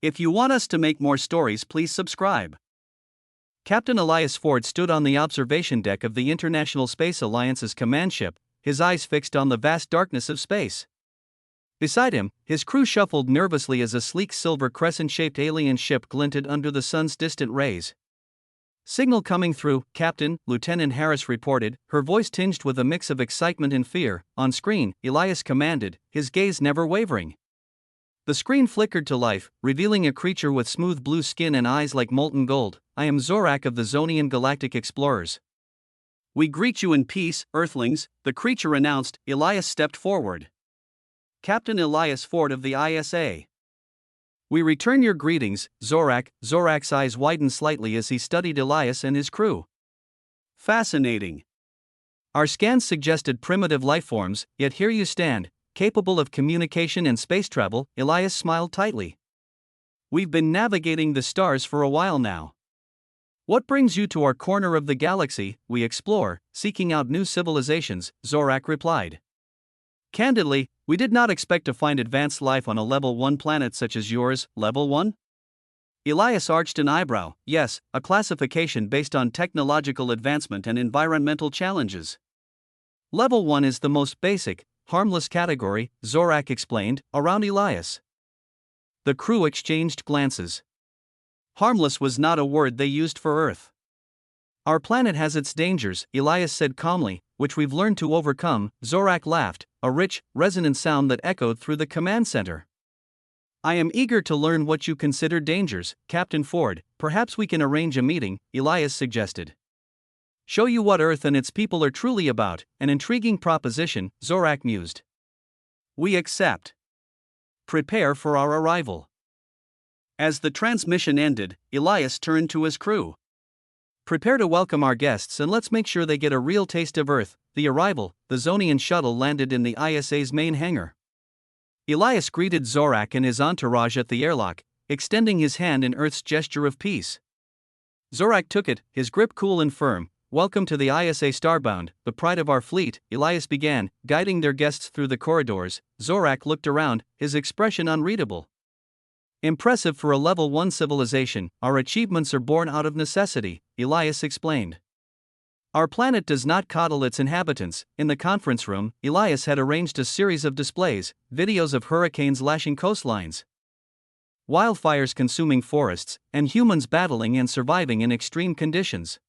If you want us to make more stories, please subscribe. Captain Elias Ford stood on the observation deck of the International Space Alliance's command ship, his eyes fixed on the vast darkness of space. Beside him, his crew shuffled nervously as a sleek silver crescent-shaped alien ship glinted under the sun's distant rays. "Signal coming through, Captain," Lieutenant Harris reported, her voice tinged with a mix of excitement and fear. "On screen," Elias commanded, his gaze never wavering. The screen flickered to life, revealing a creature with smooth blue skin and eyes like molten gold. "I am Zorak of the Zonian Galactic Explorers." "We greet you in peace, Earthlings," the creature announced. Elias stepped forward. "Captain Elias Ford of the ISA. We return your greetings, Zorak." Zorak's eyes widened slightly as he studied Elias and his crew. "Fascinating. Our scans suggested primitive lifeforms, yet here you stand, capable of communication and space travel." Elias smiled tightly. "We've been navigating the stars for a while now. What brings you to our corner of the galaxy?" "We explore, seeking out new civilizations," Zorak replied. "Candidly, we did not expect to find advanced life on a level 1 planet such as yours." "Level 1? Elias arched an eyebrow. "Yes, a classification based on technological advancement and environmental challenges. Level 1 is the most basic, harmless category," Zorak explained, around Elias. The crew exchanged glances. Harmless was not a word they used for Earth. "Our planet has its dangers," Elias said calmly, "which we've learned to overcome." Zorak laughed, a rich, resonant sound that echoed through the command center. "I am eager to learn what you consider dangers, Captain Ford. Perhaps we can arrange a meeting," Elias suggested. "Show you what Earth and its people are truly about." "An intriguing proposition," Zorak mused. "We accept. Prepare for our arrival." As the transmission ended, Elias turned to his crew. "Prepare to welcome our guests and let's make sure they get a real taste of Earth." The arrival, the Zonian shuttle landed in the ISA's main hangar. Elias greeted Zorak and his entourage at the airlock, extending his hand in Earth's gesture of peace. Zorak took it, his grip cool and firm. "Welcome to the ISA Starbound, the pride of our fleet," Elias began, guiding their guests through the corridors. Zorak looked around, his expression unreadable. "Impressive for a level 1 civilization. Our achievements are born out of necessity," Elias explained. "Our planet does not coddle its inhabitants." In the conference room, Elias had arranged a series of displays, videos of hurricanes lashing coastlines, wildfires consuming forests, and humans battling and surviving in extreme conditions.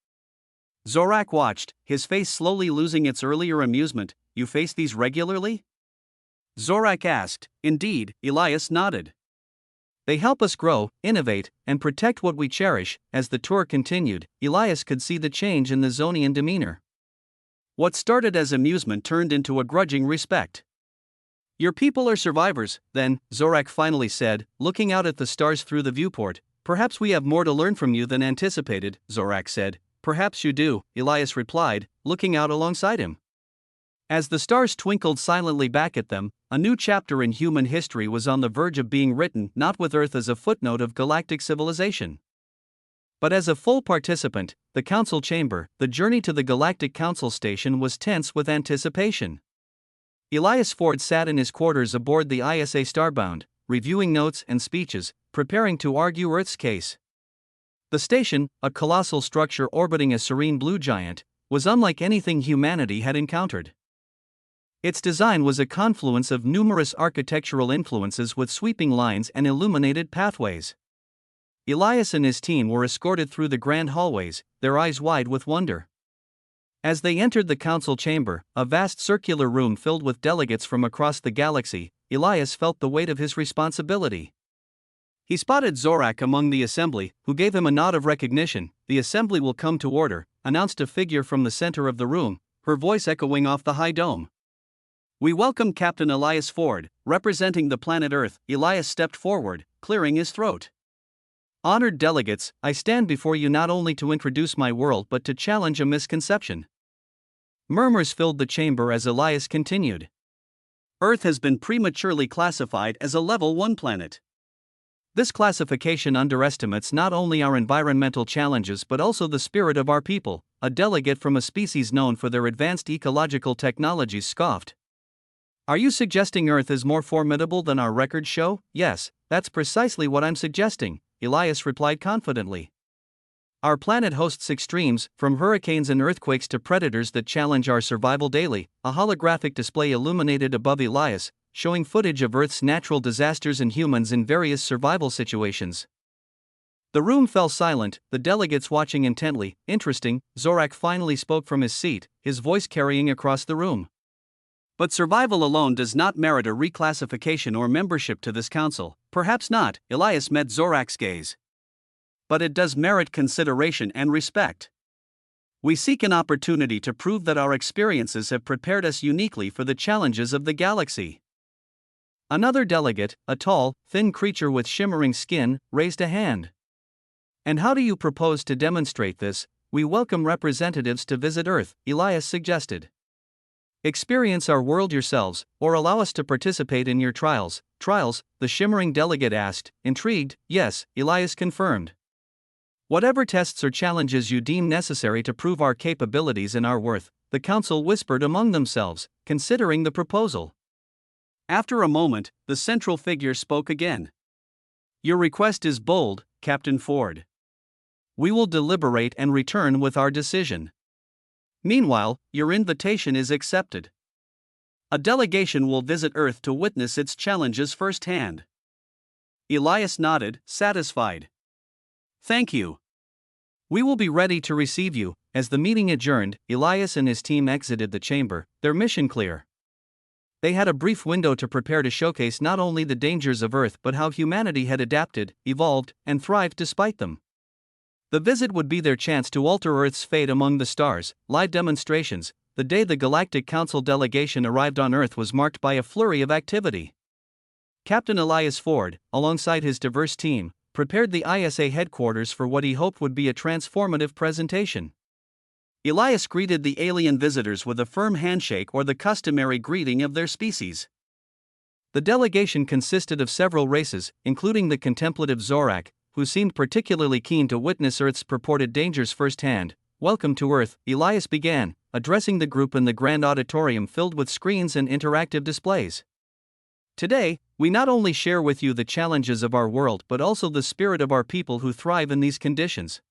Zorak watched, his face slowly losing its earlier amusement. "You face these regularly?" Zorak asked. "Indeed," Elias nodded. "They help us grow, innovate, and protect what we cherish." As the tour continued, Elias could see the change in the Zonian demeanor. What started as amusement turned into a grudging respect. "Your people are survivors, then," Zorak finally said, looking out at the stars through the viewport. "Perhaps we have more to learn from you than anticipated," Zorak said. "Perhaps you do," Elias replied, looking out alongside him. As the stars twinkled silently back at them, a new chapter in human history was on the verge of being written, not with Earth as a footnote of galactic civilization, but as a full participant. The council chamber, the journey to the Galactic Council Station, was tense with anticipation. Elias Ford sat in his quarters aboard the ISA Starbound, reviewing notes and speeches, preparing to argue Earth's case. The station, a colossal structure orbiting a serene blue giant, was unlike anything humanity had encountered. Its design was a confluence of numerous architectural influences with sweeping lines and illuminated pathways. Elias and his team were escorted through the grand hallways, their eyes wide with wonder. As they entered the council chamber, a vast circular room filled with delegates from across the galaxy, Elias felt the weight of his responsibility. He spotted Zorak among the assembly, who gave him a nod of recognition. "The assembly will come to order," announced a figure from the center of the room, her voice echoing off the high dome. "We welcome Captain Elias Ford, representing the planet Earth." Elias stepped forward, clearing his throat. "Honored delegates, I stand before you not only to introduce my world but to challenge a misconception." Murmurs filled the chamber as Elias continued. "Earth has been prematurely classified as a level 1 planet. This classification underestimates not only our environmental challenges but also the spirit of our people," a delegate from a species known for their advanced ecological technologies scoffed. "Are you suggesting Earth is more formidable than our records show?" "Yes, That's precisely what I'm suggesting, Elias replied confidently. Our planet hosts extremes, from hurricanes and earthquakes to predators that challenge our survival daily. A holographic display illuminated above Elias, showing footage of Earth's natural disasters and humans in various survival situations. The room fell silent, the delegates watching intently. Interesting, Zorak finally spoke from his seat, his voice carrying across the room. But survival alone does not merit a reclassification or membership to this council. Perhaps not, Elias met Zorak's gaze. But it does merit consideration and respect. We seek an opportunity to prove that our experiences have prepared us uniquely for the challenges of the galaxy. Another delegate, a tall, thin creature with shimmering skin, raised a hand. And how do you propose to demonstrate this? We welcome representatives to visit Earth, Elias suggested. Experience our world yourselves, or allow us to participate in your trials. Trials? The shimmering delegate asked, intrigued. Yes, Elias confirmed. Whatever tests or challenges you deem necessary to prove our capabilities and our worth, the council whispered among themselves, considering the proposal. After a moment, the central figure spoke again. Your request is bold, Captain Ford. We will deliberate and return with our decision. Meanwhile, your invitation is accepted. A delegation will visit Earth to witness its challenges firsthand. Elias nodded, satisfied. Thank you. We will be ready to receive you. As the meeting adjourned, Elias and his team exited the chamber, their mission clear. They had a brief window to prepare to showcase not only the dangers of Earth but how humanity had adapted, evolved, and thrived despite them. The visit would be their chance to alter Earth's fate among the stars. Live demonstrations. The day the Galactic Council delegation arrived on Earth was marked by a flurry of activity. Captain Elias Ford, alongside his diverse team, prepared the ISA headquarters for what he hoped would be a transformative presentation. Elias greeted the alien visitors with a firm handshake or the customary greeting of their species. The delegation consisted of several races, including the contemplative Zorak, who seemed particularly keen to witness Earth's purported dangers firsthand. Welcome to Earth, Elias began, addressing the group in the grand auditorium filled with screens and interactive displays. Today, we not only share with you the challenges of our world but also the spirit of our people who thrive in these conditions.